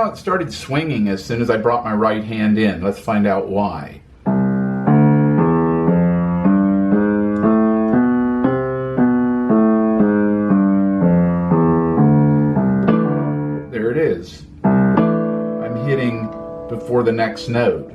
how it started swinging as soon as I brought my right hand in. Let's find out why. There it is. I'm hitting before the next note.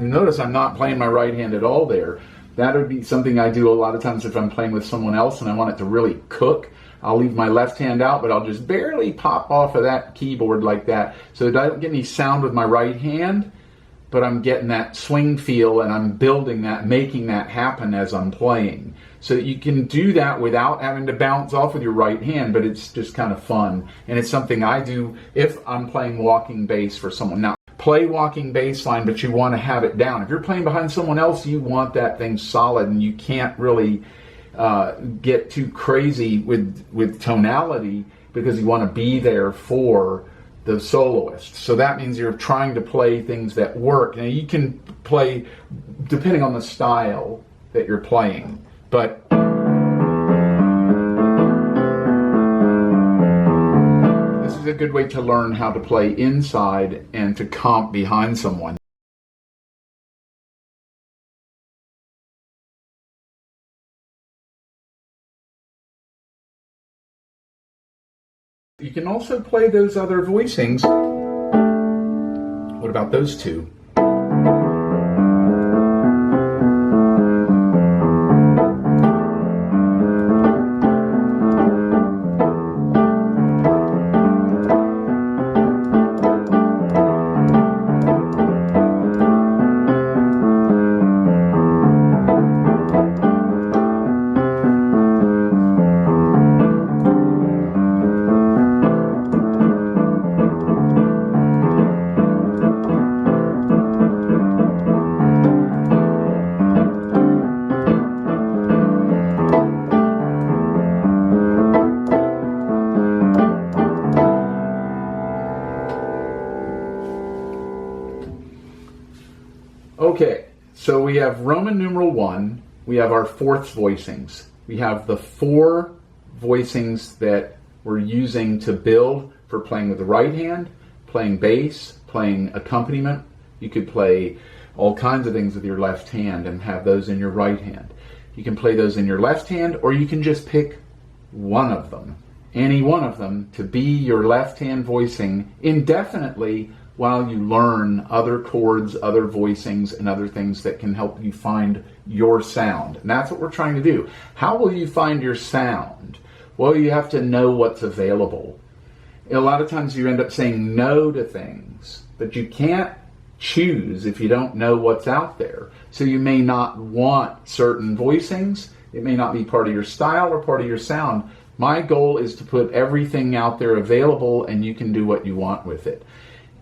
Notice I'm not playing my right hand at all there. That would be something I do a lot of times if I'm playing with someone else and I want it to really cook. I'll leave my left hand out, but I'll just barely pop off of that keyboard like that so that I don't get any sound with my right hand, but I'm getting that swing feel and I'm building that, making that happen as I'm playing. So you can do that without having to bounce off with your right hand, but it's just kind of fun. And it's something I do if I'm playing walking bass for someone. Now, play walking bass line, but you want to have it down. If you're playing behind someone else, you want that thing solid, and you can't really get too crazy with tonality because you want to be there for the soloist. So that means you're trying to play things that work. Now you can play depending on the style that you're playing, but this is a good way to learn how to play inside and to comp behind someone. You can also play those other voicings. What about those two? Okay, so we have Roman numeral I, we have our fourth voicings. We have the 4 voicings that we're using to build for playing with the right hand, playing bass, playing accompaniment. You could play all kinds of things with your left hand and have those in your right hand. You can play those in your left hand, or you can just pick one of them, any one of them, to be your left hand voicing indefinitely while you learn other chords, other voicings, and other things that can help you find your sound. And that's what we're trying to do. How will you find your sound? Well, you have to know what's available. A lot of times you end up saying no to things, but you can't choose if you don't know what's out there. So you may not want certain voicings. It may not be part of your style or part of your sound. My goal is to put everything out there available, and you can do what you want with it.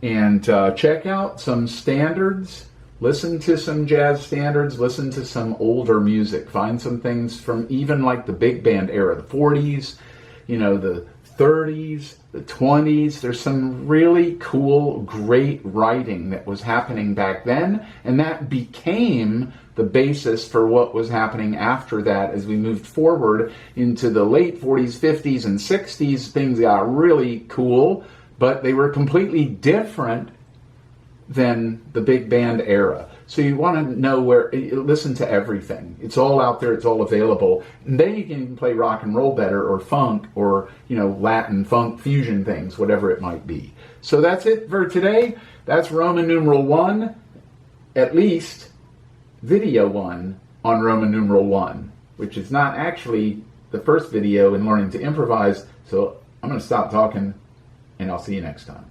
And check out some standards, listen to some jazz standards, listen to some older music, find some things from even like the big band era, the 40s, you know, the 30s, the 20s. There's some really cool, great writing that was happening back then, and that became the basis for what was happening after that as we moved forward into the late 40s, 50s, and 60s. Things got really cool, but they were completely different than the big band era. So you want to know where, listen to everything. It's all out there, it's all available. And then you can play rock and roll better, or funk, or, you know, Latin, funk, fusion things, whatever it might be. So that's it for today. That's Roman numeral I, at least video 1 on Roman numeral I, which is not actually the first video in learning to improvise. So I'm going to stop talking, and I'll see you next time.